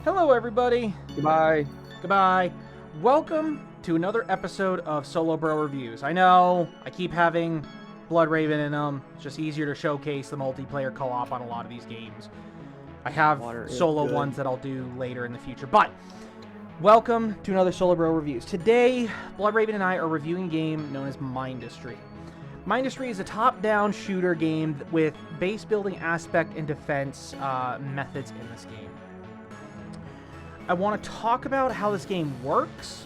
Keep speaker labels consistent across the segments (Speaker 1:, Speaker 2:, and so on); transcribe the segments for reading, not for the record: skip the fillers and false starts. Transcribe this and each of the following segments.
Speaker 1: Hello, everybody.
Speaker 2: Goodbye.
Speaker 1: Goodbye. Welcome to another episode of Solo Bro Reviews. I know I keep having Blood Raven in them. It's just easier to showcase the multiplayer co-op on a lot of these games. I have solo ones that I'll do later in the future, but welcome to another Solo Bro Reviews. Today, Blood Raven and I are reviewing a game known as Mindustry. Mindustry is a top-down shooter game with base building aspect and defense methods in this game. I want to talk about how this game works.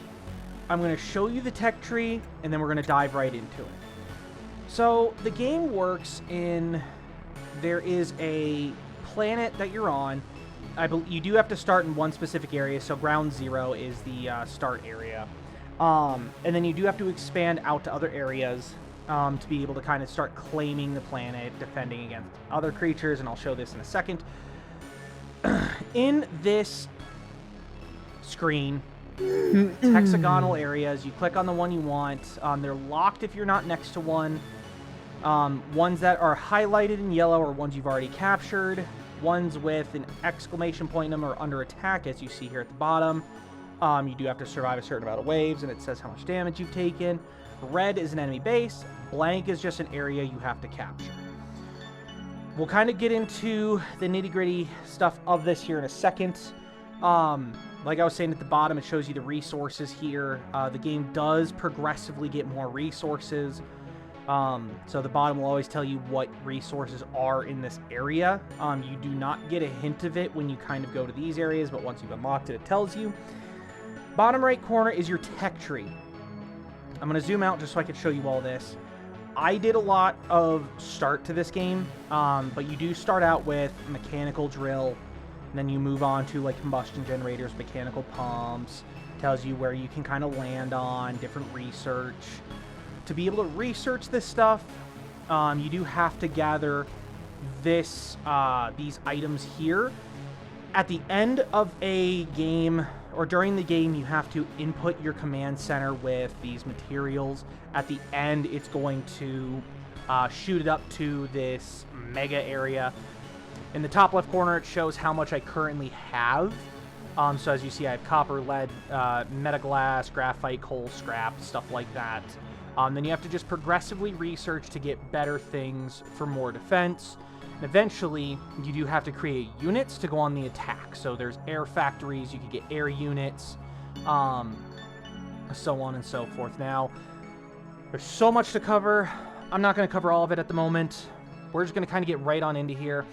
Speaker 1: I'm going to show you the tech tree, and then we're going to dive right into it. So, the game works in... There is a planet that you're on. You do have to start in one specific area, so Ground Zero is the start area. And then you do have to expand out to other areas to be able to kind of start claiming the planet, defending against other creatures, and I'll show this in a second. In this screen, hexagonal areas, you click on the one you want. They're locked if you're not next to one. Ones that are highlighted in yellow are ones you've already captured. Ones with an exclamation point in them are under attack, as you see here at the bottom. You do have to survive a certain amount of waves, and it says how much damage you've taken. Red is an enemy base. Blank is just an area you have to capture. We'll kind of get into the nitty-gritty stuff of this here in a second. Like I was saying at the bottom, it shows you the resources here. The game does progressively get more resources. So the bottom will always tell you what resources are in this area. You do not get a hint of it when you kind of go to these areas, but once you've unlocked it, it tells you. Bottom right corner is your tech tree. I'm going to zoom out just so I can show you all this. I did a lot of start to this game, but you do start out with mechanical drill. And then you move on to like combustion generators, mechanical pumps, tells you where you can kind of land on, different research. To be able to research this stuff, you do have to gather these items here. At the end of a game, or during the game, you have to input your command center with these materials. At the end, it's going to shoot it up to this mega area. In the top left corner, it shows how much I currently have. So as you see, I have copper, lead, metaglass, graphite, coal, scrap, stuff like that. Then you have to just progressively research to get better things for more defense. And eventually, you do have to create units to go on the attack. So there's air factories, you can get air units, so on and so forth. Now, there's so much to cover. I'm not going to cover all of it at the moment. We're just going to kind of get right on into here.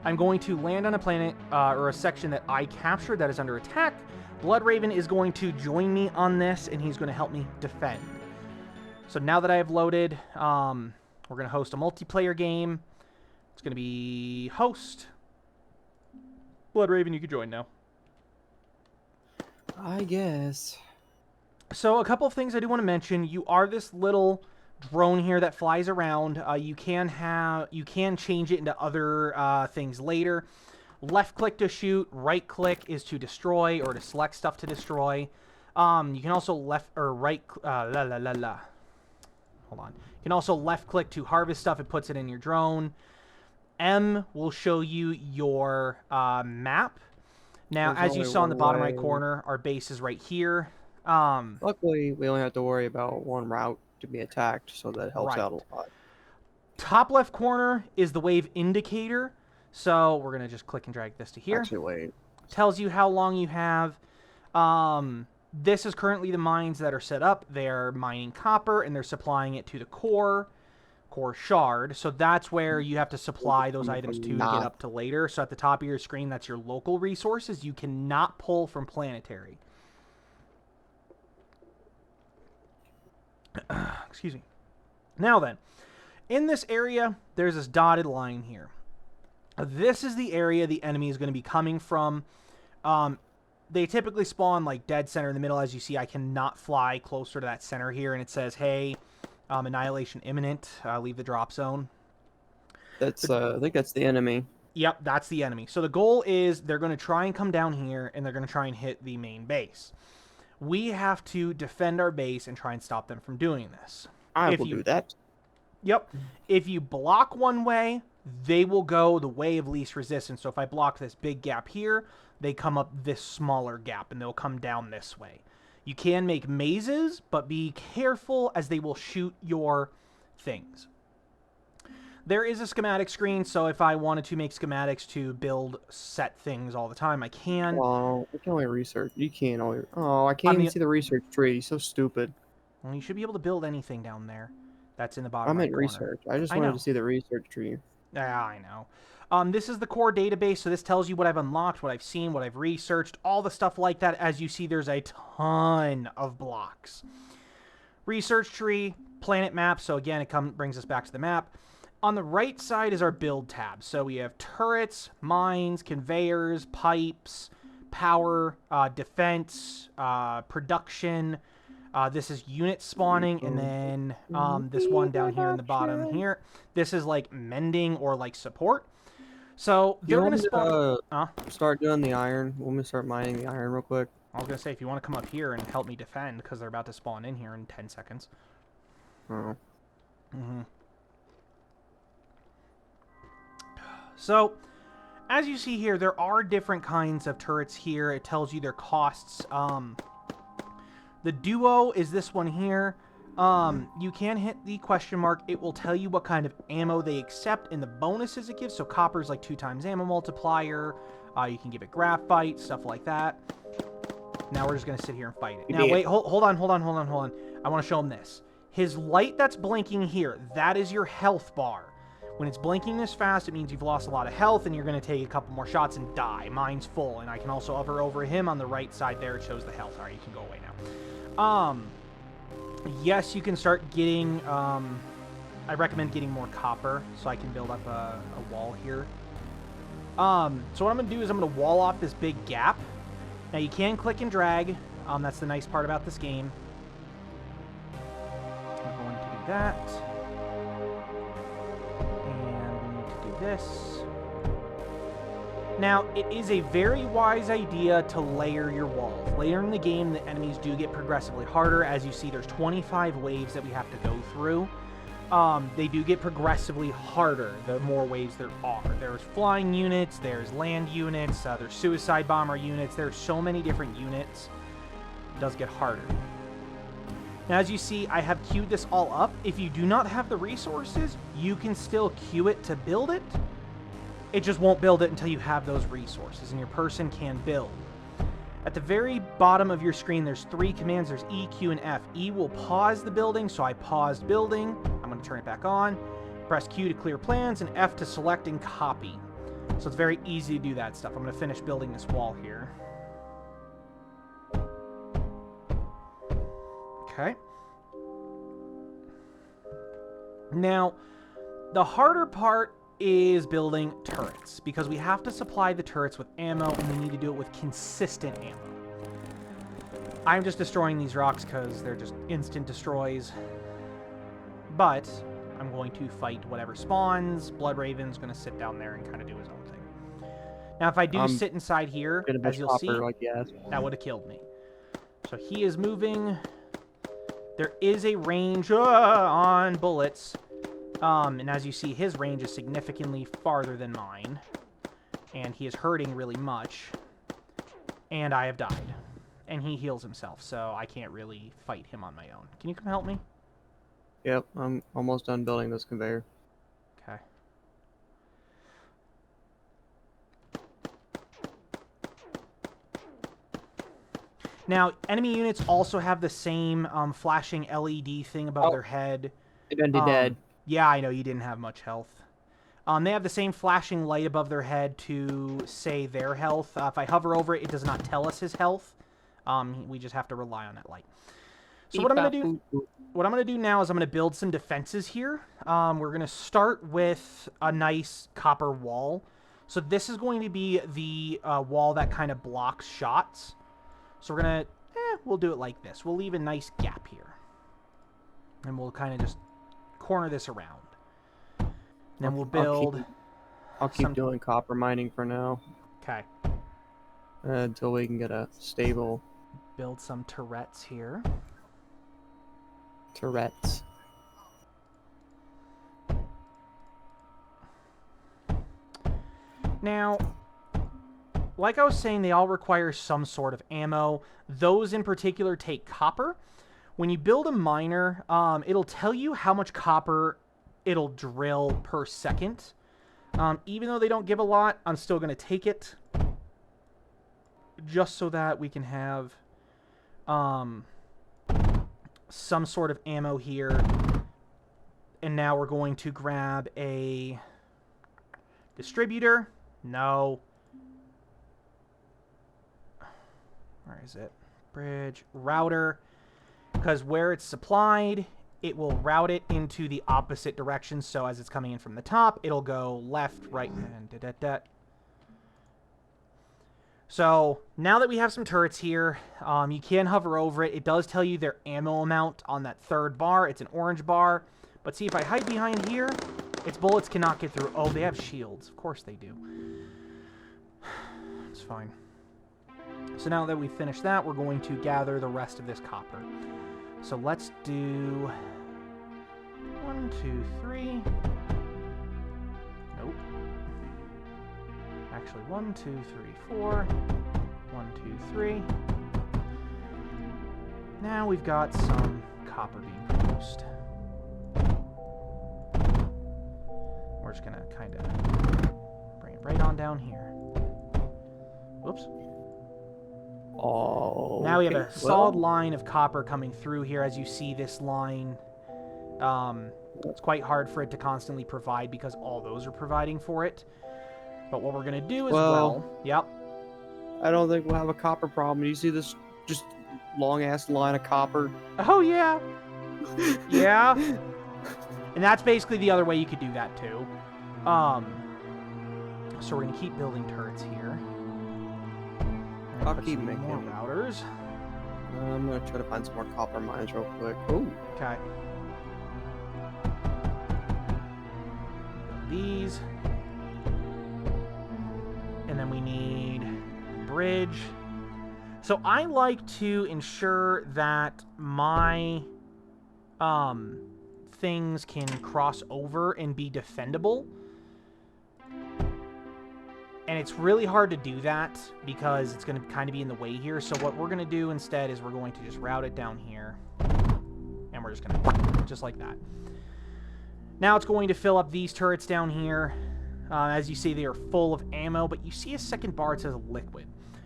Speaker 1: I'm going to land on a planet, or a section that I captured that is under attack. Blood Raven is going to join me on this, and he's going to help me defend. So now that I have loaded, we're going to host a multiplayer game. It's going to be host. Blood Raven, you can join now.
Speaker 2: I guess.
Speaker 1: So a couple of things I do want to mention. You are this little drone here that flies around. You can change it into other things later. Left click to shoot, right click is to destroy or to select stuff to destroy. You can also left or right hold on. You can also left click to harvest stuff. It puts it in your drone. M will show you your map. Now, as you saw in the bottom right corner, our base is right here.
Speaker 2: Luckily, we only have to worry about one route to be attacked, so that helps out a lot.
Speaker 1: Top left corner is the wave indicator. So we're going to just click and drag this to here.
Speaker 2: Actually, wait.
Speaker 1: Tells you how long you have. This is currently the mines that are set up. They're mining copper, and they're supplying it to the core shard. So that's where you have to supply those items to get up to later. So at the top of your screen, that's your local resources. You cannot pull from planetary. Excuse me. Now then, in this area, there's this dotted line here. This is the area the enemy is going to be coming from. They typically spawn like dead center in the middle. As you see, I cannot fly closer to that center here, and it says, hey, annihilation imminent, leave the drop zone.
Speaker 2: That's I think that's the enemy.
Speaker 1: Yep, that's the enemy. So the goal is they're going to try and come down here, and they're going to try and hit the main base. We have to defend our base and try and stop them from doing this.
Speaker 2: I will do that.
Speaker 1: Yep. If you block one way, they will go the way of least resistance. So if I block this big gap here, they come up this smaller gap, and they'll come down this way. You can make mazes, but be careful as they will shoot your things. There is a schematic screen, so if I wanted to make schematics to build set things all the time, I can.
Speaker 2: Oh, we can only research. You can't only. Oh, I can't even see the research tree. So stupid.
Speaker 1: Well, you should be able to build anything down there. That's in the bottom
Speaker 2: I'm
Speaker 1: right
Speaker 2: in
Speaker 1: corner.
Speaker 2: research. I just wanted to see the research tree.
Speaker 1: Yeah, I know. This is the core database, so this tells you what I've unlocked, what I've seen, what I've researched, all the stuff like that. As you see, there's a ton of blocks. Research tree, planet map, so again, it brings us back to the map. On the right side is our build tab. So we have turrets, mines, conveyors, pipes, power, defense, production. This is unit spawning, and then this one down here in the bottom here. This is like mending or like support. So they're going to spawn.
Speaker 2: Start doing the iron. Want me to start mining the iron real quick?
Speaker 1: I was going to say, if you want to come up here and help me defend, because they're about to spawn in here in 10 seconds.
Speaker 2: Oh.
Speaker 1: So, as you see here, there are different kinds of turrets here. It tells you their costs. The duo is this one here. You can hit the question mark. It will tell you what kind of ammo they accept and the bonuses it gives. So copper is like 2x ammo multiplier. You can give it graphite, stuff like that. Now we're just going to sit here and fight it. Now, wait, hold on. I want to show him this. His light that's blinking here, that is your health bar. When it's blinking this fast, it means you've lost a lot of health and you're going to take a couple more shots and die. Mine's full, and I can also hover over him on the right side there. It shows the health. All right, you can go away now. Yes, you can start getting, I recommend getting more copper so I can build up a wall here. So what I'm going to do is I'm going to wall off this big gap. Now, you can click and drag. That's the nice part about this game. I'm going to do that. This. Now, it is a very wise idea to layer your walls. Later in the game, the enemies do get progressively harder. As you see, there's 25 waves that we have to go through. They do get progressively harder the more waves there are. There's flying units, there's land units, there's suicide bomber units. There's so many different units. It does get harder. Now, as you see, I have queued this all up. If you do not have the resources, you can still queue it to build it. It just won't build it until you have those resources, and your person can build. At the very bottom of your screen, there's 3 commands. There's E, Q, and F. E will pause the building, so I paused building. I'm going to turn it back on. Press Q to clear plans, and F to select and copy. So it's very easy to do that stuff. I'm going to finish building this wall here. Okay. Now, the harder part is building turrets, because we have to supply the turrets with ammo, and we need to do it with consistent ammo. I'm just destroying these rocks because they're just instant destroys. But I'm going to fight whatever spawns. Blood Raven's going to sit down there and kind of do his own thing. Now, if I do sit inside here, as you'll see, that would have killed me. So he is moving. There is a range on bullets. And as you see, his range is significantly farther than mine. And he is hurting really much. And I have died. And he heals himself, so I can't really fight him on my own. Can you come help me?
Speaker 2: Yep, I'm almost done building this conveyor.
Speaker 1: Okay. Now, enemy units also have the same flashing LED thing above their head.
Speaker 2: They're dead.
Speaker 1: Yeah, I know, you didn't have much health. They have the same flashing light above their head to say their health. If I hover over it, it does not tell us his health. We just have to rely on that light. So what I'm going to do now is I'm going to build some defenses here. We're going to start with a nice copper wall. So this is going to be the wall that kind of blocks shots. So we're going to, we'll do it like this. We'll leave a nice gap here. And we'll kind of just corner this around. And then we'll build...
Speaker 2: I'll keep doing copper mining for now.
Speaker 1: Okay.
Speaker 2: Until we can get a stable...
Speaker 1: Build some turrets here.
Speaker 2: Turrets.
Speaker 1: Now, like I was saying, they all require some sort of ammo. Those in particular take copper. When you build a miner, it'll tell you how much copper it'll drill per second. Even though they don't give a lot, I'm still going to take it. Just so that we can have some sort of ammo here. And now we're going to grab a distributor. No. Where is it? Bridge. Router. Because where it's supplied, it will route it into the opposite direction. So as it's coming in from the top, it'll go left, right, and da-da-da. So now that we have some turrets here, you can hover over it. It does tell you their ammo amount on that third bar. It's an orange bar. But see, if I hide behind here, its bullets cannot get through. Oh, they have shields. Of course they do. It's fine. So now that we've finished that, we're going to gather the rest of this copper. So let's do 1, 2, 3. Nope. Actually, 1, 2, 3, 4. 1, 2, 3. Now we've got some copper being produced. We're just gonna kind of bring it right on down here. Whoops.
Speaker 2: Oh.
Speaker 1: Now we have a solid line of copper coming through here. As you see, this line, it's quite hard for it to constantly provide because all those are providing for it. But what we're going to do is, yep.
Speaker 2: I don't think we'll have a copper problem. You see this just long-ass line of copper?
Speaker 1: Oh, yeah. Yeah. And that's basically the other way you could do that, too. So we're going to keep building turrets here.
Speaker 2: I'll keep making
Speaker 1: more routers.
Speaker 2: I'm going to try to find some more copper mines real quick. Ooh.
Speaker 1: Okay. These. And then we need a bridge. So I like to ensure that my things can cross over and be defendable. And it's really hard to do that because it's going to kind of be in the way here. So what we're going to do instead is we're going to just route it down here. And we're just going to, just like that. Now it's going to fill up these turrets down here. As you see, they are full of ammo, but you see a second bar that says liquid.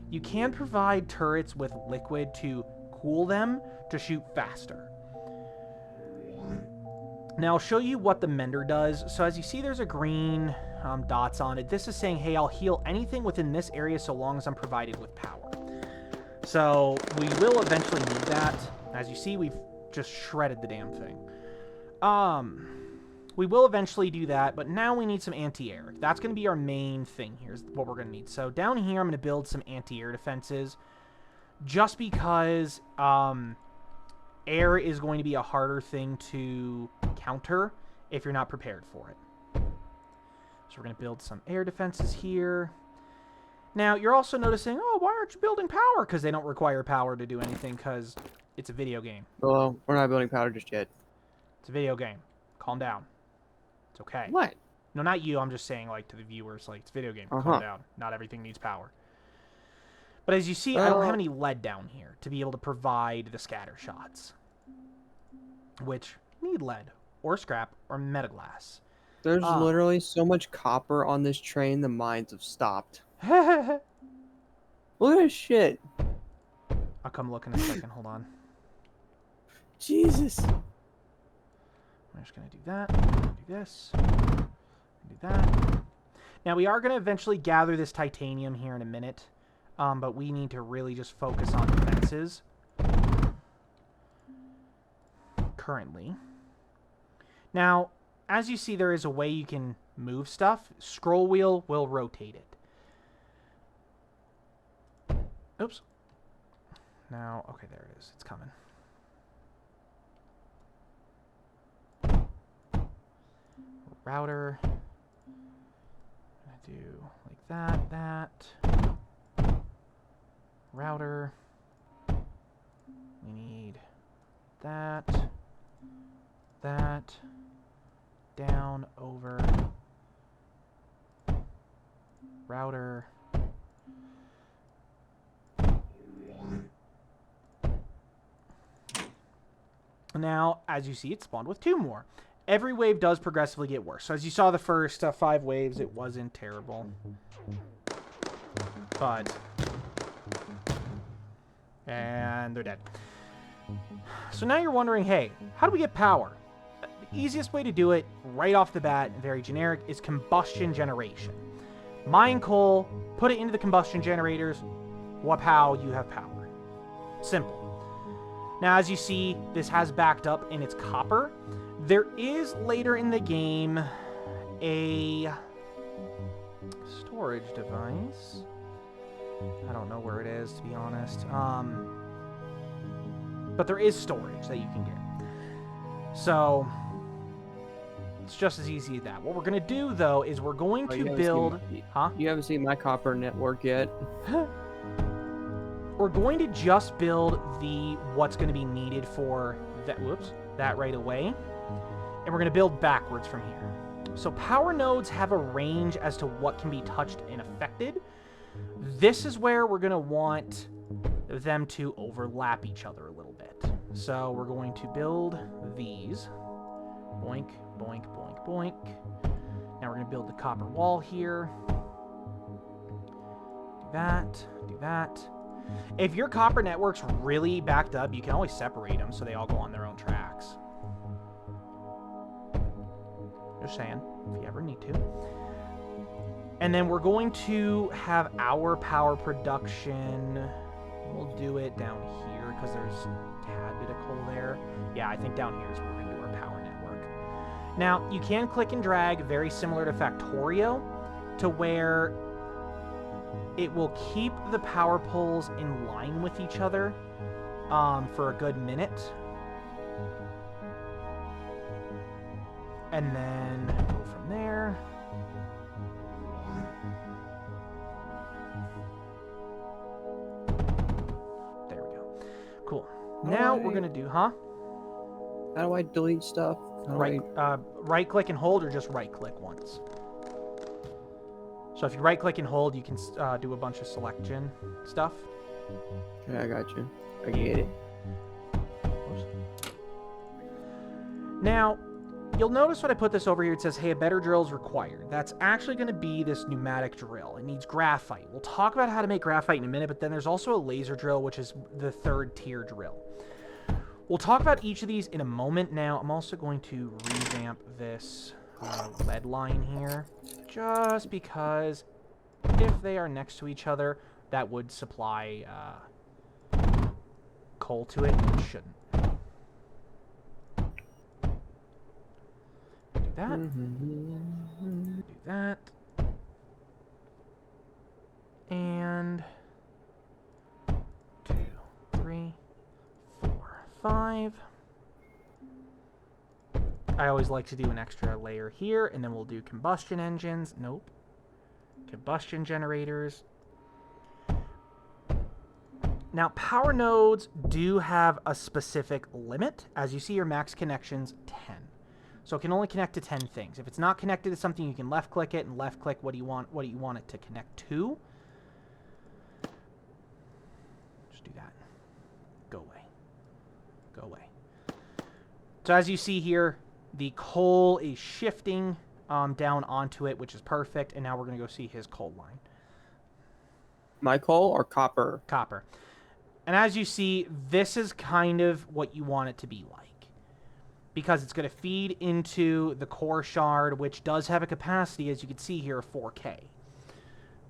Speaker 1: You can provide turrets with liquid to cool them to shoot faster. Now I'll show you what the mender does. So as you see, there's a green dots on it. This is saying, hey, I'll heal anything within this area so long as I'm provided with power. So we will eventually need that. As you see, we've just shredded the damn thing. We will eventually do that, but now we need some anti-air. That's going to be our main thing. Here's what we're going to need. So down here, I'm going to build some anti-air defenses just because air is going to be a harder thing to counter if you're not prepared for it. So we're going to build some air defenses here. Now, you're also noticing, oh, why aren't you building power? Because they don't require power to do anything because it's a video game.
Speaker 2: Well, we're not building power just yet.
Speaker 1: It's a video game. Calm down. It's okay.
Speaker 2: What?
Speaker 1: No, not you. I'm just saying, like, to the viewers, like, it's a video game. Calm down. Not everything needs power. But as you see, I don't have any lead down here to be able to provide the scatter shots, which need lead or scrap or metaglass.
Speaker 2: There's literally so much copper on this train, the mines have stopped.
Speaker 1: Look
Speaker 2: at this shit.
Speaker 1: I'll come look in a second. Hold on.
Speaker 2: Jesus.
Speaker 1: I'm just going to do that. Do this. Do that. Now, we are going to eventually gather this titanium here in a minute. But we need to really just focus on defenses. Currently. Now, as you see, there is a way you can move stuff. Scroll wheel will rotate it. Oops. Now, okay, there it is. It's coming. Router. I'm gonna do like that. Router. We need that. Down, over. Router. Now, as you see, it spawned with 2 more. Every wave does progressively get worse. So as you saw the first 5 waves, it wasn't terrible. But... and they're dead. So now you're wondering, hey, how do we get power? The easiest way to do it, right off the bat, very generic, is combustion generation. Mine coal, put it into the combustion generators, wapow, you have power. Simple. Now, as you see, this has backed up in its copper. There is, later in the game, a storage device. I don't know where it is, to be honest. But there is storage that you can get. So, it's just as easy as that. What we're going to do, though, is we're going to build... Huh?
Speaker 2: You haven't seen my copper network yet.
Speaker 1: We're going to just build the what's going to be needed for that, that right away. And we're going to build backwards from here. So power nodes have a range as to what can be touched and affected. This is where we're going to want them to overlap each other a little bit. So we're going to build these. Boink, boink, boink, boink. Now we're going to build the copper wall here. Do that, do that. If your copper network's really backed up, you can always separate them so they all go on their own tracks. Just saying, if you ever need to. And then we're going to have our power production. We'll do it down here because there's a tad bit of coal there. Yeah, I think down here is where we're going to do our power network. Now, you can click and drag, very similar to Factorio, to where it will keep the power poles in line with each other for a good minute. And then go from there. There we go. Cool. Now we're going to do, huh?
Speaker 2: How do I delete stuff?
Speaker 1: Right click and hold, or just right click once. So if you right click and hold, you can do a bunch of selection stuff.
Speaker 2: Yeah, I got you. I get it.
Speaker 1: Now, you'll notice when I put this over here, it says, hey, a better drill is required. That's actually going to be this pneumatic drill. It needs graphite. We'll talk about how to make graphite in a minute, but then there's also a laser drill, which is the 3rd tier drill. We'll talk about each of these in a moment. Now, I'm also going to revamp this lead line here, just because if they are next to each other, that would supply coal to it, which shouldn't. Do that. Do that. And 2, 3, 4, 5. I always like to do an extra layer here, and then we'll do combustion engines. Nope. Combustion generators. Now, power nodes do have a specific limit. As you see, your max connection's 10. So it can only connect to 10 things. If it's not connected to something, you can left-click it and left-click what do you want it to connect to. Just do that. Go away. Go away. So as you see here, the coal is shifting down onto it, which is perfect. And now we're going to go see his coal line.
Speaker 2: My coal or copper?
Speaker 1: Copper. And as you see, this is kind of what you want it to be like. Because it's going to feed into the core shard, which does have a capacity, as you can see here, of 4K.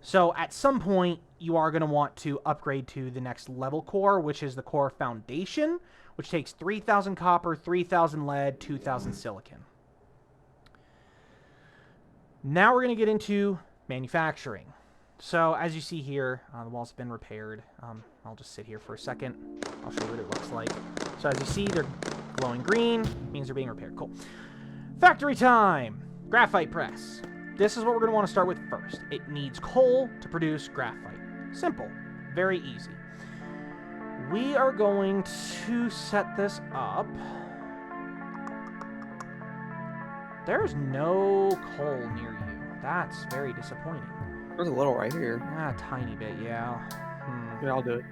Speaker 1: So at some point, you are going to want to upgrade to the next level core, which is the core foundation, which takes 3,000 copper, 3,000 lead, 2,000 silicon. Now we're going to get into manufacturing. So as you see here, the walls have been repaired. I'll just sit here for a second. I'll show you what it looks like. So as you see, they're glowing green. Means they're being repaired. Cool. Factory time! Graphite press. This is what we're going to want to start with first. It needs coal to produce graphite. Simple. Very easy. We are going to set this up. There's no coal near you. That's very disappointing.
Speaker 2: There's a little right here.
Speaker 1: Ah, a tiny bit, yeah.
Speaker 2: Yeah, I'll do it.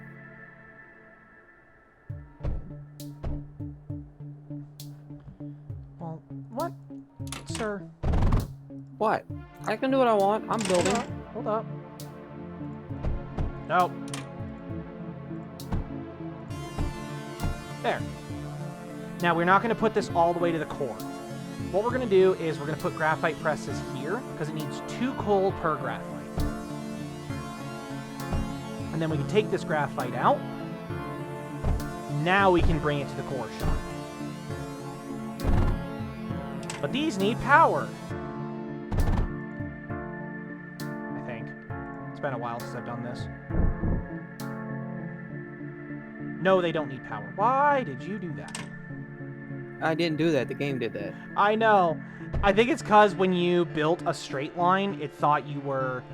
Speaker 1: sir.
Speaker 2: What? I can do what I want. I'm building.
Speaker 1: Hold up. Nope. There. Now, we're not going to put this all the way to the core. What we're going to do is we're going to put graphite presses here, because it needs 2 coal per graphite. And then we can take this graphite out. Now we can bring it to the core shop. But these need power. I think. It's been a while since I've done this. No, they don't need power. Why did you do that?
Speaker 2: I didn't do that. The game did that.
Speaker 1: I know. I think it's because when you built a straight line, it thought you were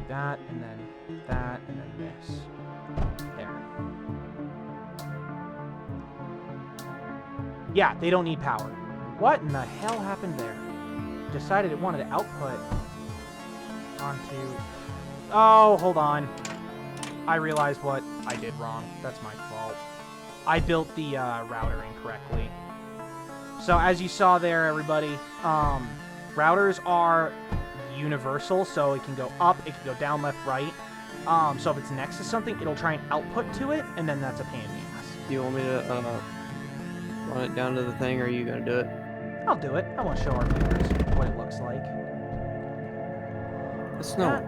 Speaker 1: that, and then that, and then this. There. Yeah, they don't need power. What in the hell happened there? Decided it wanted to output onto... Oh, hold on. I realized what I did wrong. That's my fault. I built the router incorrectly. So as you saw there, everybody, routers are universal, so it can go up, it can go down, left, right. So if it's next to something, it'll try and output to it, and then that's a pain in the ass.
Speaker 2: Do you want me to run it down to the thing, or are you going to do it?
Speaker 1: I'll do it. I want to show our viewers what it looks like.
Speaker 2: The snow.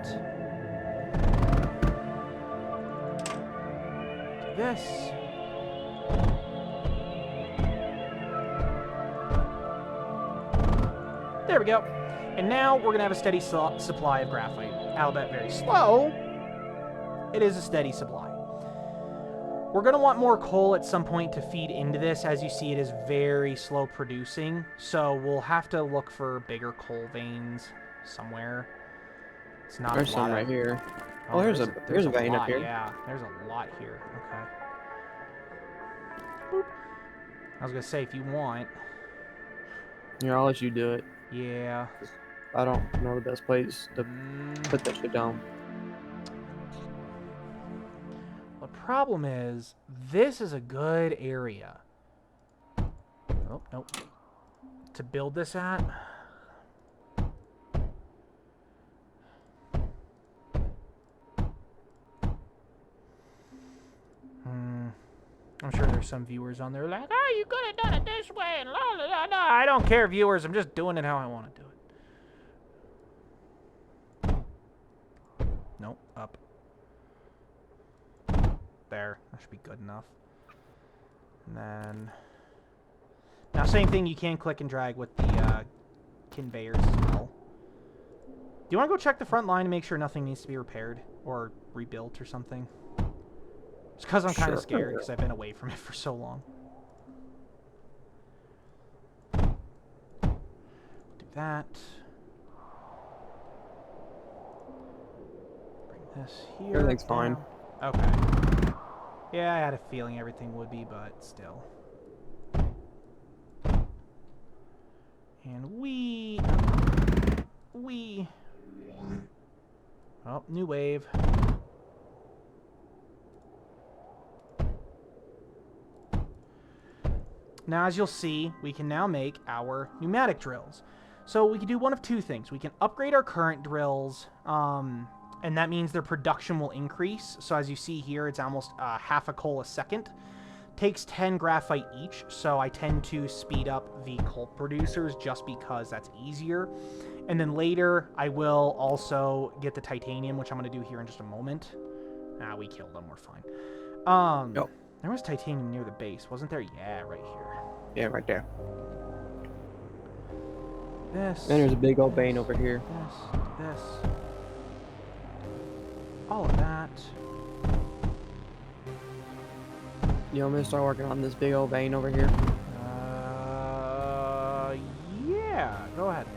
Speaker 1: This. There we go. And now we're going to have a steady supply of graphite. Albeit very slow, it is a steady supply. We're going to want more coal at some point to feed into this. As you see, it is very slow producing. So we'll have to look for bigger coal veins somewhere. It's not
Speaker 2: There's some right here.
Speaker 1: Oh,
Speaker 2: there's a vein
Speaker 1: lot,
Speaker 2: up here.
Speaker 1: Yeah, there's a lot here. Okay. Boop. I was going to say, if you want...
Speaker 2: Here, I'll let you do it.
Speaker 1: Yeah.
Speaker 2: I don't know the best place to put that shit down.
Speaker 1: The problem is, this is a good area. Oh, nope. To build this at. I'm sure there's some viewers on there like, oh, you could have done it this way, and la la la. No, I don't care, viewers. I'm just doing it how I want to do it. Nope, up. There. That should be good enough. And then... Now, same thing. You can click and drag with the conveyors as well. Do you want to go check the front line and make sure nothing needs to be repaired or rebuilt or something? It's because I'm kind of scared because I've been away from it for so long. Do that. Bring this here.
Speaker 2: Everything's fine.
Speaker 1: Okay. Yeah, I had a feeling everything would be, but still. And we... Oh, new wave. Now, as you'll see, we can now make our pneumatic drills. So we can do one of two things. We can upgrade our current drills, and that means their production will increase. So as you see here, it's almost half a coal a second. Takes 10 graphite each, so I tend to speed up the coal producers just because that's easier. And then later, I will also get the titanium, which I'm going to do here in just a moment. Ah, we killed them. We're fine.
Speaker 2: Yep.
Speaker 1: There was titanium near the base, wasn't there? Yeah, right here.
Speaker 2: Yeah, right there.
Speaker 1: This.
Speaker 2: And there's a big old vein over here.
Speaker 1: This. All of that.
Speaker 2: You want me to start working on this big old vein over here?
Speaker 1: Yeah, go ahead.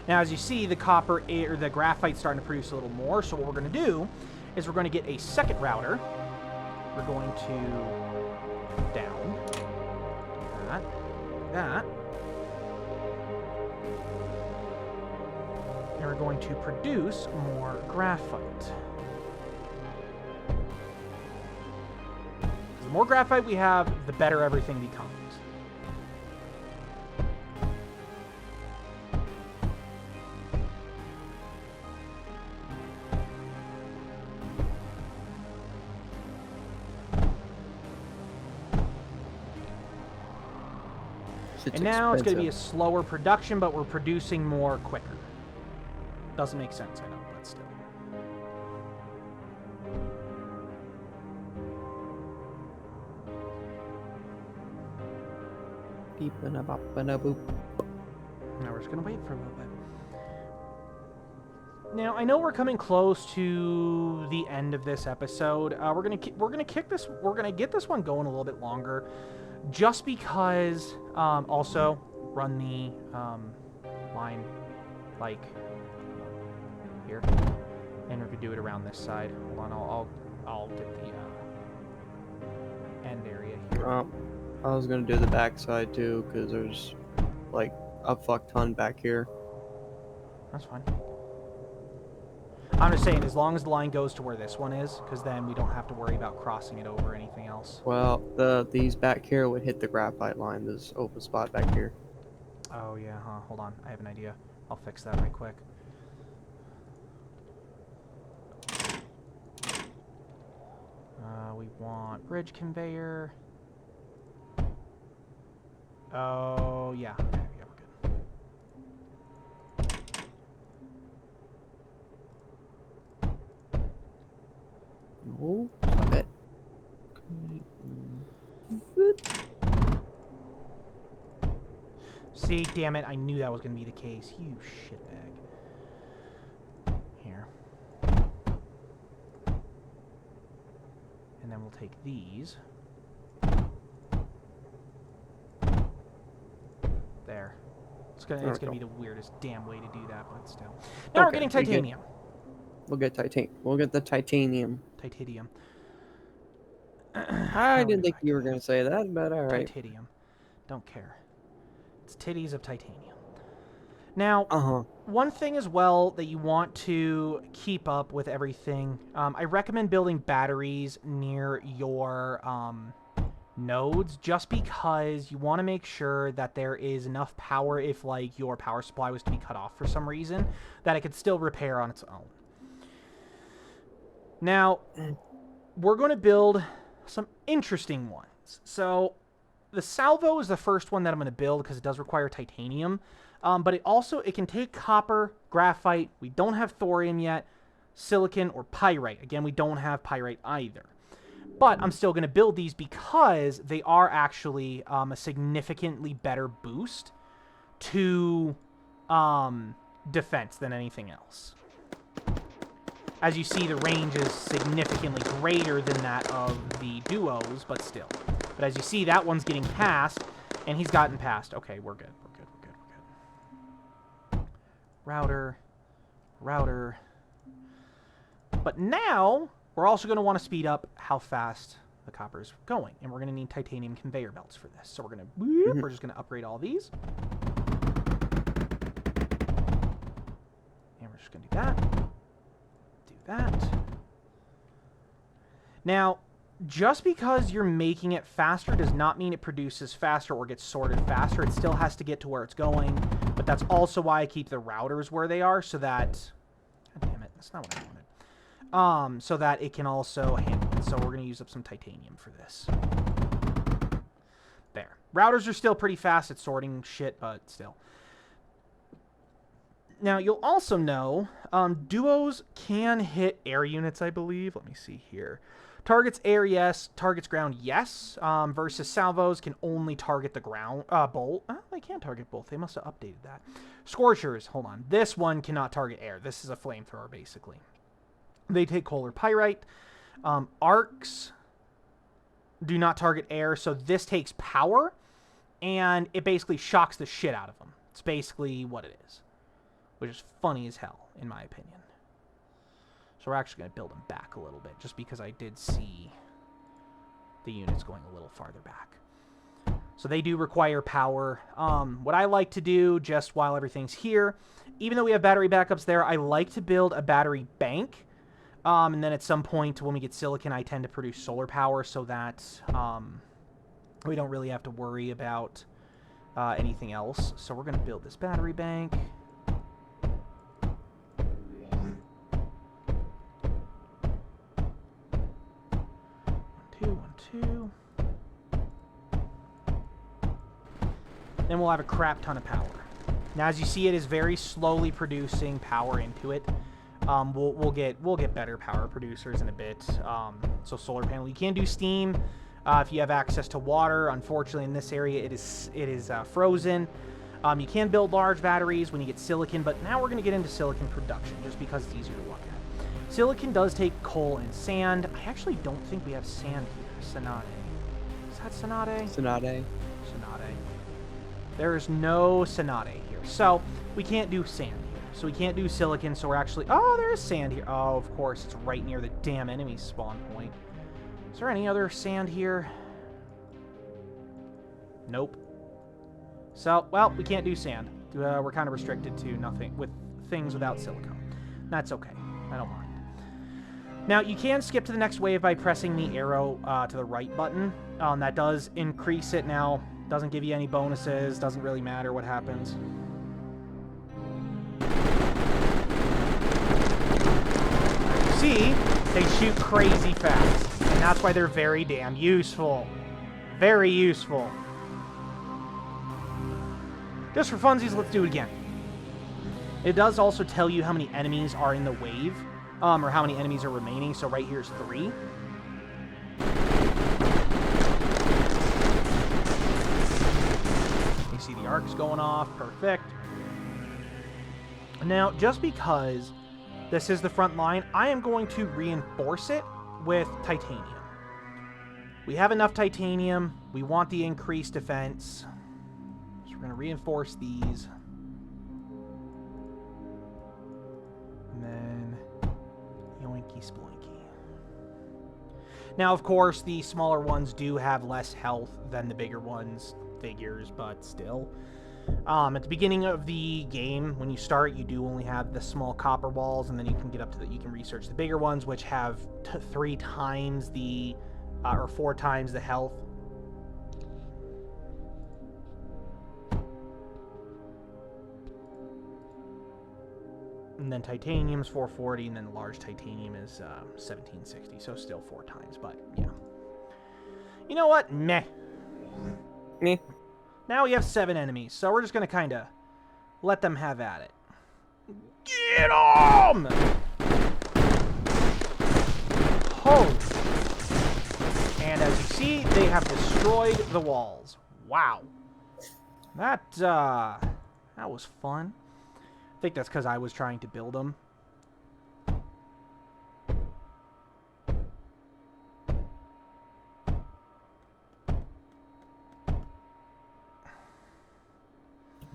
Speaker 1: Now, as you see, the copper or the graphite's starting to produce a little more. So what we're going to do is we're going to get a second router. We're going to down that, and we're going to produce more graphite. The more graphite we have, the better everything becomes. And now it's going to be a slower production, but we're producing more quicker. Doesn't make sense, I know, but still.
Speaker 2: Beep-a-na-bop-a-na-boop.
Speaker 1: Now we're just going to wait for a little bit. Now I know we're coming close to the end of this episode. We're gonna get this one going a little bit longer, just because. Also, run the line like here, and we're gonna do it around this side. Hold on, I'll get the end area here.
Speaker 2: I was gonna do the back side too, because there's like a fuck ton back here.
Speaker 1: That's fine. I'm just saying, as long as the line goes to where this one is, because then we don't have to worry about crossing it over or anything else.
Speaker 2: Well, these back here would hit the graphite line, this open spot back here.
Speaker 1: Oh, yeah, huh? Hold on. I have an idea. I'll fix that right quick. We want bridge conveyor. Oh, yeah. Okay, yeah, we're good.
Speaker 2: No, stop it.
Speaker 1: See, damn it, I knew that was going to be the case. You shitbag. Here. And then we'll take these. There. It's going to be the weirdest damn way to do that, but still. Now we're getting titanium.
Speaker 2: We'll get the titanium.
Speaker 1: Titanium.
Speaker 2: I didn't think you were going to say that, but alright.
Speaker 1: Titanium. Don't care. It's titties of titanium. Now, one thing as well that you want to keep up with everything, I recommend building batteries near your nodes, just because you want to make sure that there is enough power if, like, your power supply was to be cut off for some reason, that it could still repair on its own. Now, we're going to build some interesting ones. So, the salvo is the first one that I'm going to build because it does require titanium. But it can take copper, graphite. We don't have thorium yet, silicon, or pyrite. Again, we don't have pyrite either. But I'm still going to build these because they are actually a significantly better boost to defense than anything else. As you see, the range is significantly greater than that of the duos, but still. But as you see, that one's getting past, and he's gotten past. Okay, we're good. We're good. Router. But now, we're also going to want to speed up how fast the copper is going. And we're going to need titanium conveyor belts for this. So we're going to, we're just going to upgrade all these. And we're just going to do that. Do that. Now, just because you're making it faster does not mean it produces faster or gets sorted faster. It still has to get to where it's going. But that's also why I keep the routers where they are, so that... God damn it, that's not what I wanted. So that it can also handle it. So we're going to use up some titanium for this. There. Routers are still pretty fast at sorting shit, but still. Now, you'll also know, duos can hit air units, I believe. Let me see here. Targets air, yes. Targets ground, yes. Versus salvos can only target the ground, bolt. They can target both. They must have updated that. Scorchers, hold on. This one cannot target air. This is a flamethrower, basically. They take coal or pyrite. Arcs do not target air, so this takes power, and it basically shocks the shit out of them. It's basically what it is, which is funny as hell, in my opinion. So we're actually going to build them back a little bit, just because I did see the units going a little farther back. So they do require power. What I like to do, just while everything's here, even though we have battery backups there, I like to build a battery bank. And then at some point, when we get silicon, I tend to produce solar power so that we don't really have to worry about anything else. So we're going to build this battery bank. 1, 2, 1, 2. then we'll have a crap ton of power. Now, as you see, it is very slowly producing power into it. We'll get better power producers in a bit. So solar panel, you can do steam if you have access to water. Unfortunately, in this area, it is frozen. You can build large batteries when you get silicon, but now we're going to get into silicon production just because it's easier to look at. Silicon does take coal and sand. I actually don't think we have sand here. Sanade. Is that Sanade?
Speaker 2: Sanade.
Speaker 1: Sanade. There is no Sanade here. So we can't do sand here. So we can't do silicon, so we're actually... Oh, there is sand here. Oh, of course, it's right near the damn enemy spawn point. Is there any other sand here? Nope. So, well, we can't do sand. We're kind of restricted to nothing with things without silicone. That's okay. I don't mind. Now, you can skip to the next wave by pressing the arrow to the right button. That does increase it now. Doesn't give you any bonuses. Doesn't really matter what happens. See, they shoot crazy fast. And that's why they're very damn useful. Very useful. Just for funsies, let's do it again. It does also tell you how many enemies are in the wave, or how many enemies are remaining. So right here is 3. You see the arcs going off. Perfect. Now, just because this is the front line, I am going to reinforce it with titanium. We have enough titanium. We want the increased defense. So we're going to reinforce these. And then yoinky sploinky. Now, of course, the smaller ones do have less health than the bigger ones. Figures, but still. At the beginning of the game, when you start, you do only have the small copper balls, and then you can get up to you can research the bigger ones, which have 3 times the, or 4 times the health. And then titanium's 440, and then the large titanium is 1760, so still 4 times, but yeah. You know what? Meh.
Speaker 2: Meh.
Speaker 1: Now we have 7 enemies, so we're just going to kind of let them have at it. Get 'em! Oh! And as you see, they have destroyed the walls. Wow. That was fun. I think that's because I was trying to build them.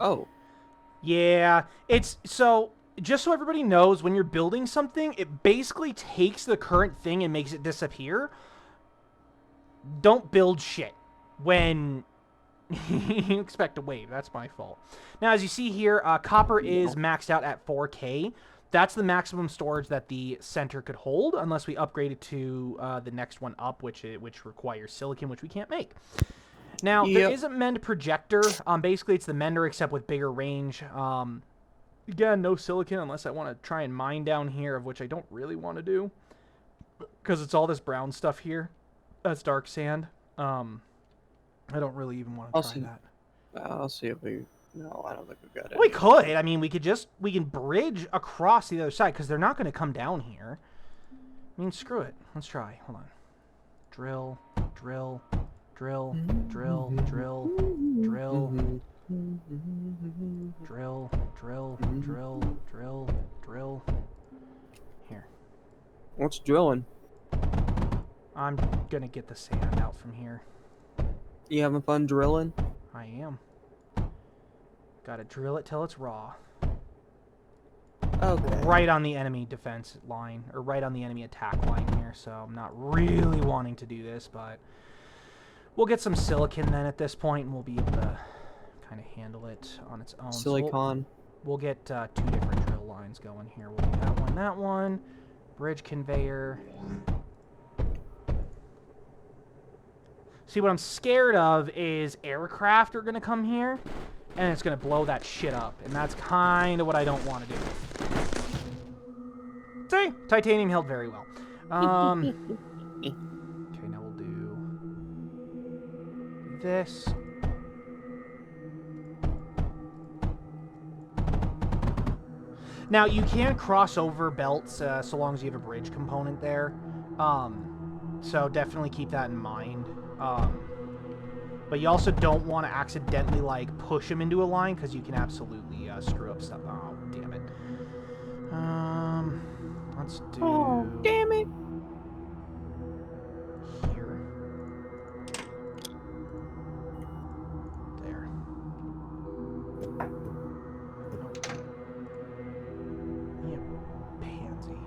Speaker 2: Oh.
Speaker 1: Yeah, it's so just so everybody knows, when you're building something, it basically takes the current thing and makes it disappear. Don't build shit when you expect a wave. That's my fault. Now, as you see here, copper is maxed out at 4K. That's the maximum storage that the center could hold, unless we upgrade it to the next one up, which requires silicon, which we can't make. Now, there is a mend projector. Basically, it's the mender, except with bigger range. Again, no silicon, unless I want to try and mine down here, of which I don't really want to do. Because it's all this brown stuff here. That's dark sand. I don't really even want to try that.
Speaker 2: I'll see if we... No, I don't think we've got it.
Speaker 1: We could. I mean, we can bridge across the other side, because they're not going to come down here. I mean, screw it. Let's try. Hold on. Drill, drill... Drill, drill, drill, drill, drill, drill, drill, drill, drill. Here.
Speaker 2: What's drilling?
Speaker 1: I'm gonna get the sand out from here.
Speaker 2: You having fun drilling?
Speaker 1: I am. Gotta drill it till it's raw.
Speaker 2: Okay.
Speaker 1: Right on the enemy defense line, or right on the enemy attack line here, so I'm not really wanting to do this, but... We'll get some silicon then at this point, and we'll be able to kind of handle it on its own.
Speaker 2: Silicon.
Speaker 1: So we'll get 2 different drill lines going here. We'll do that one. Bridge conveyor. See, what I'm scared of is aircraft are going to come here, and it's going to blow that shit up. And that's kind of what I don't want to do. See? Titanium held very well. This. Now, you can cross over belts so long as you have a bridge component there. So definitely keep that in mind. But you also don't want to accidentally, like, push them into a line, because you can absolutely screw up stuff. Oh, damn it. Let's do...
Speaker 2: Oh, damn it!
Speaker 1: Here. There. You pansy.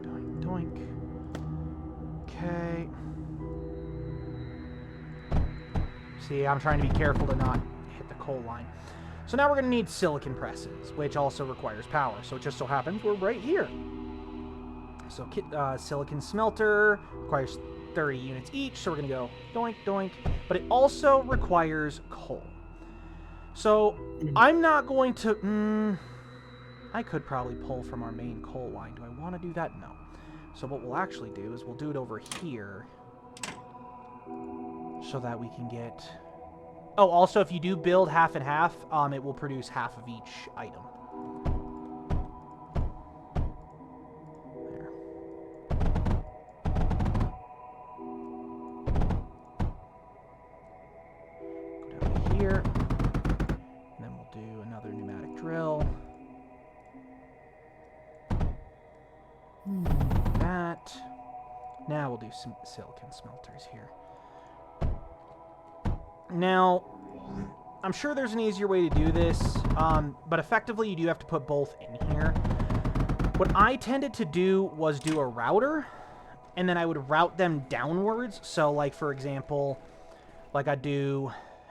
Speaker 1: Doink, doink, doink, doink. Okay. See, I'm trying to be careful to not hit the coal line. So now we're going to need silicon presses, which also requires power. So it just so happens we're right here. So silicon smelter requires 30 units each. So we're going to go doink, doink. But it also requires coal. So I'm not going to... I could probably pull from our main coal line. Do I want to do that? No. So what we'll actually do is we'll do it over here. So that we can get... Oh, also, if you do build half and half, it will produce half of each item. There. Go down here. And then we'll do another pneumatic drill. That. Now we'll do some silicon smelters here. Now, I'm sure there's an easier way to do this, but effectively you do have to put both in here. What I tended to do was do a router, and then I would route them downwards. So, like, for example, like I'd do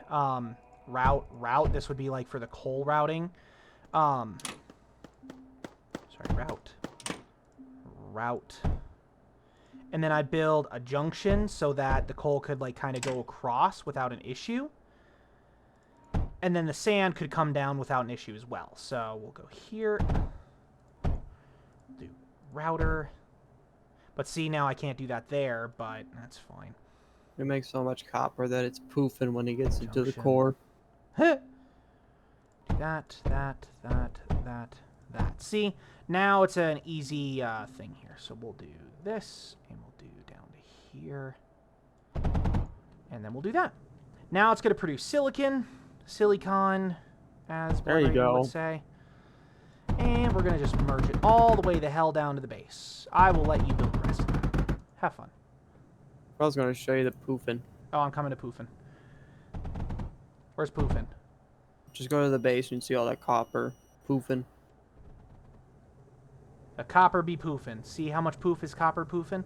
Speaker 1: route. This would be, like, for the coal routing. Route. And then I build a junction so that the coal could, like, kind of go across without an issue. And then the sand could come down without an issue as well. So we'll go here. Do router. But see, now I can't do that there, but that's fine.
Speaker 2: It makes so much copper that it's poofing when it gets into the core.
Speaker 1: Do that. See, now it's an easy thing here. So we'll do this, and we'll do down to here. And then we'll do that. Now it's going to produce silicon, as
Speaker 2: there you go.
Speaker 1: Would say. And we're going to just merge it all the way the hell down to the base. I will let you build the rest of that. Have fun.
Speaker 2: I was going to show you the poofing.
Speaker 1: Oh, I'm coming to poofing. Where's poofing?
Speaker 2: Just go to the base and see all that copper poofing.
Speaker 1: A copper be poofing. See how much poof is copper poofing?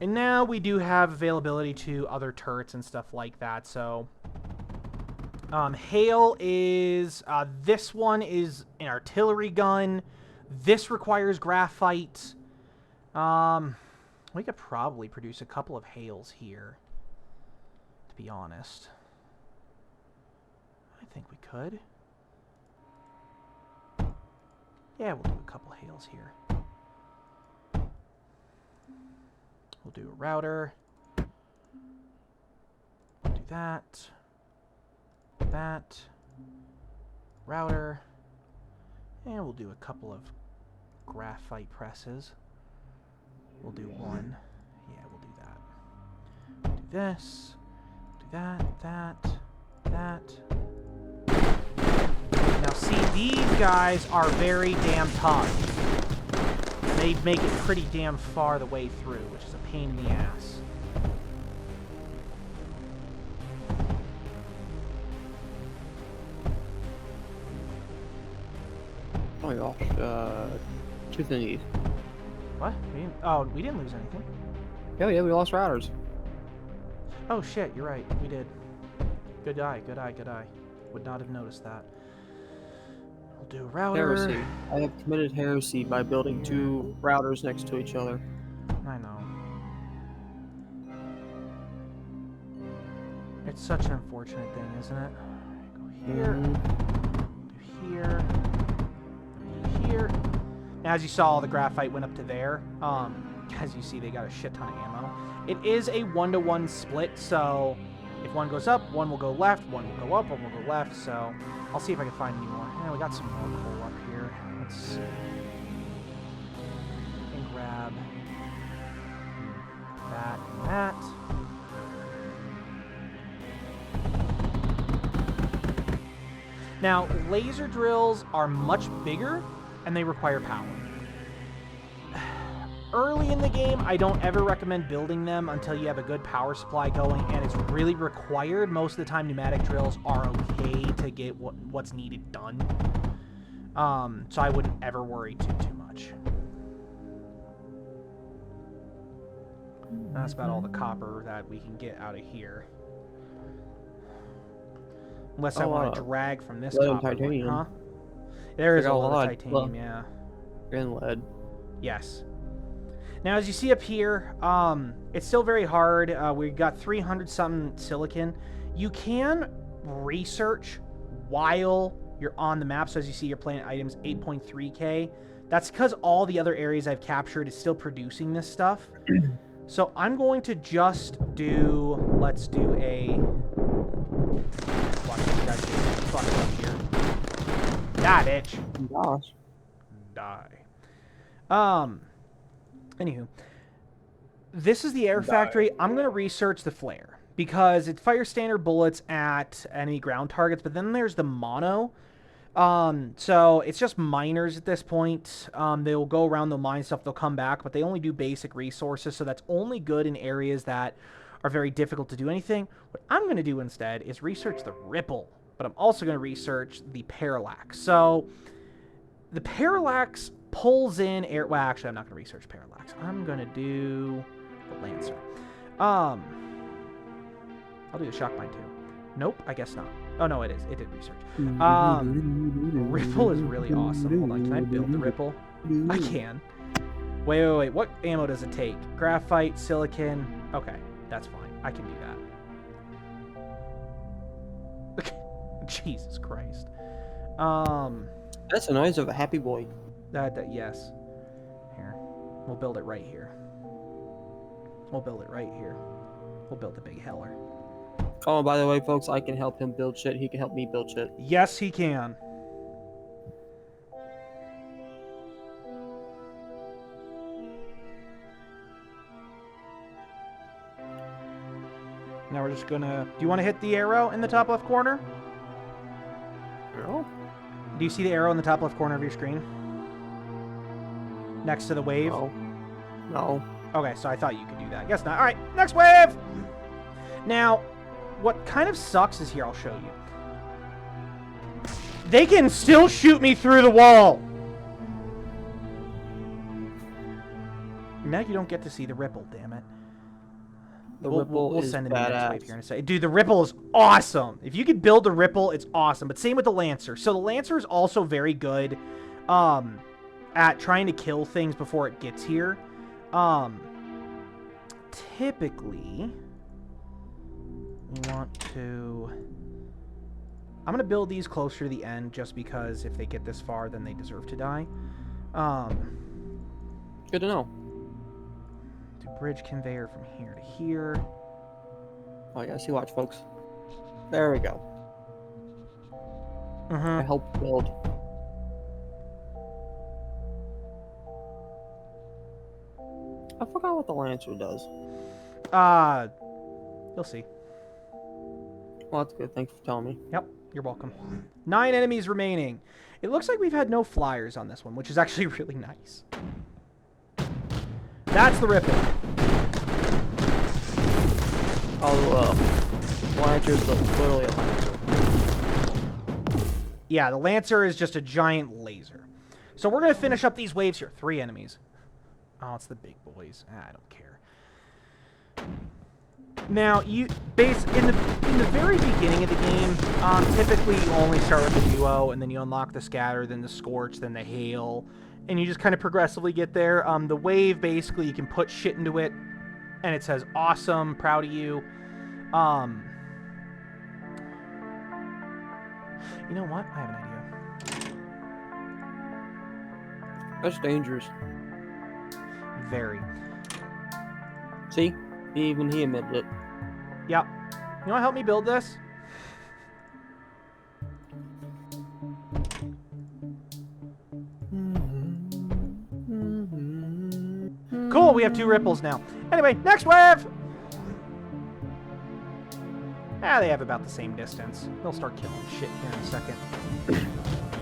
Speaker 1: And now we do have availability to other turrets and stuff like that. So, hail is... this one is an artillery gun. This requires graphite. We could probably produce a couple of hails here, to be honest. I think we could. Yeah, we'll do a couple hails here. We'll do a router. Do that. That. Router. And we'll do a couple of graphite presses. We'll do one. Yeah, we'll do that. Do this. Do that. That. Now, see, these guys are very damn tough. They make it pretty damn far the way through, which is a pain in the ass.
Speaker 2: Oh my gosh, 2 thingies.
Speaker 1: What? We didn't lose anything.
Speaker 2: Yeah, we lost routers.
Speaker 1: Oh shit, you're right. We did. Good eye. Would not have noticed that. We'll do a router.
Speaker 2: Heresy. I have committed heresy by building 2 routers next to each other.
Speaker 1: I know. It's such an unfortunate thing, isn't it? Go here. Do here. Do here. Now, as you saw, all the graphite went up to there. As you see, they got a shit ton of ammo. It is a 1-to-1 split, so If one goes up, one will go left, one will go up, one will go left. So I'll see if I can find any more. Yeah, we got some more coal up here. Let's see. And grab that and that. Now, laser drills are much bigger, and they require power. Early in the game, I don't ever recommend building them until you have a good power supply going, and it's really required. Most of the time, pneumatic drills are okay to get what's needed done. So I wouldn't ever worry too much. That's about all the copper that we can get out of here. Unless I want to drag from this copper line, huh? There is a lot of titanium, yeah.
Speaker 2: And lead.
Speaker 1: Yes. Now, as you see up here, it's still very hard. We've got 300-something silicon. You can research while you're on the map. So as you see, your planet items 8.3K. That's because all the other areas I've captured is still producing this stuff. So I'm going to just do... Let's do a... Watch these guys get fucked up here. Die, bitch.
Speaker 2: Gosh.
Speaker 1: Die. Anywho, this is the air factory. I'm going to research the flare because it fires standard bullets at enemy ground targets, but then there's the mono. So it's just miners at this point. They'll go around, they'll mine stuff, they'll come back, but they only do basic resources, so that's only good in areas that are very difficult to do anything. What I'm going to do instead is research the ripple, but I'm also going to research the parallax. So the parallax pulls in air. Well, actually, I'm not going to research parallax. I'm going to do the Lancer. I'll do the shock mine too. Nope, I guess not. Oh no, it is. It did research. Ripple is really awesome. Hold on, can I build the ripple? I can. Wait. What ammo does it take? Graphite, silicon. Okay, that's fine. I can do that. Jesus Christ.
Speaker 2: That's the noise of a happy boy.
Speaker 1: Yes. Here. We'll build it right here. We'll build it right here. We'll build the big heller.
Speaker 2: Oh, by the way, folks, I can help him build shit. He can help me build shit.
Speaker 1: Yes, he can. Now we're just gonna... Do you want to hit the arrow in the top left corner?
Speaker 2: No.
Speaker 1: Do you see the arrow in the top left corner of your screen? Next to the wave?
Speaker 2: No.
Speaker 1: Okay, so I thought you could do that. Guess not. All right, next wave! Now, what kind of sucks is here, I'll show you. They can still shoot me through the wall! Now you don't get to see the ripple, damn it. We'll send in the next wave here in a second. Dude, the ripple is awesome. If you could build the ripple, it's awesome. But same with the Lancer. So the Lancer is also very good at trying to kill things before it gets here. Typically, you want to... I'm going to build these closer to the end just because if they get this far, then they deserve to die.
Speaker 2: Good to know.
Speaker 1: Do bridge conveyor from here to here.
Speaker 2: Oh, yeah, see, watch, folks. There we go. I helped build. I forgot what the Lancer does.
Speaker 1: You'll see.
Speaker 2: Well, that's good. Thanks for telling me.
Speaker 1: Yep, you're welcome. 9 enemies remaining. It looks like we've had no flyers on this one, which is actually really nice. That's the ripple.
Speaker 2: Lancer's literally a Lancer.
Speaker 1: Yeah, the Lancer is just a giant laser. So we're going to finish up these waves here. 3 enemies. Oh, it's the big boys. I don't care. Now, in the very beginning of the game, typically you only start with the duo, and then you unlock the scatter, then the scorch, then the hail, and you just kind of progressively get there. The wave, basically, you can put shit into it, and it says, awesome, proud of you. You know what? I have an idea.
Speaker 2: That's dangerous.
Speaker 1: Very.
Speaker 2: See? Even he admitted it.
Speaker 1: Yep. You want to help me build this? Cool, we have 2 ripples now. Anyway, next wave! They have about the same distance. They'll start killing shit here in a second.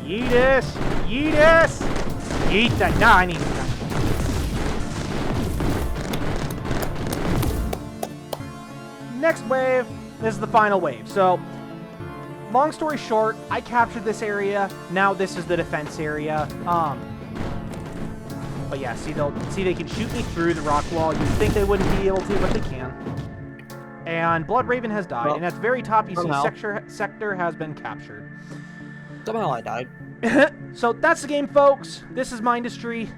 Speaker 1: Yeetus! Yeetus! Yeet that. Nah, I need that. Next wave. This is the final wave. So, long story short, I captured this area. Now this is the defense area. But yeah, see they can shoot me through the rock wall. You'd think they wouldn't be able to, but they can. And Bloodraven has died, and at the very top you see sector has been captured.
Speaker 2: Somehow I died.
Speaker 1: So that's the game, folks. This is Mindustry.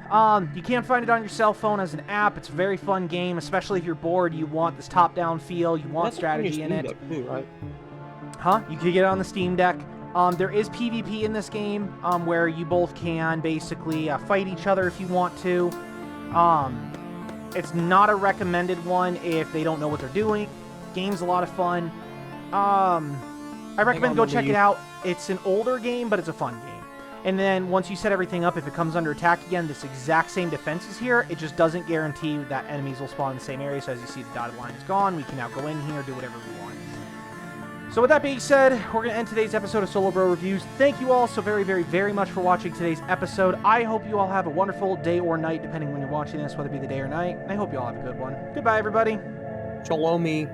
Speaker 1: You can find it on your cell phone as an app. It's a very fun game, especially if you're bored. You want this top-down feel. You want strategy in it.
Speaker 2: Too, right?
Speaker 1: Huh? You can get it on the Steam Deck. There is PvP in this game, where you both can basically fight each other if you want to. It's not a recommended one if they don't know what they're doing. Game's a lot of fun. I recommend go check it out. It's an older game, but it's a fun game. And then once you set everything up, if it comes under attack again, this exact same defense is here. It just doesn't guarantee that enemies will spawn in the same area. So as you see, the dotted line is gone. We can now go in here, do whatever we want. So with that being said, we're going to end today's episode of Solo Bro Reviews. Thank you all so very, very, very much for watching today's episode. I hope you all have a wonderful day or night, depending when you're watching this, whether it be the day or night. I hope you all have a good one. Goodbye, everybody.
Speaker 2: Shalom me.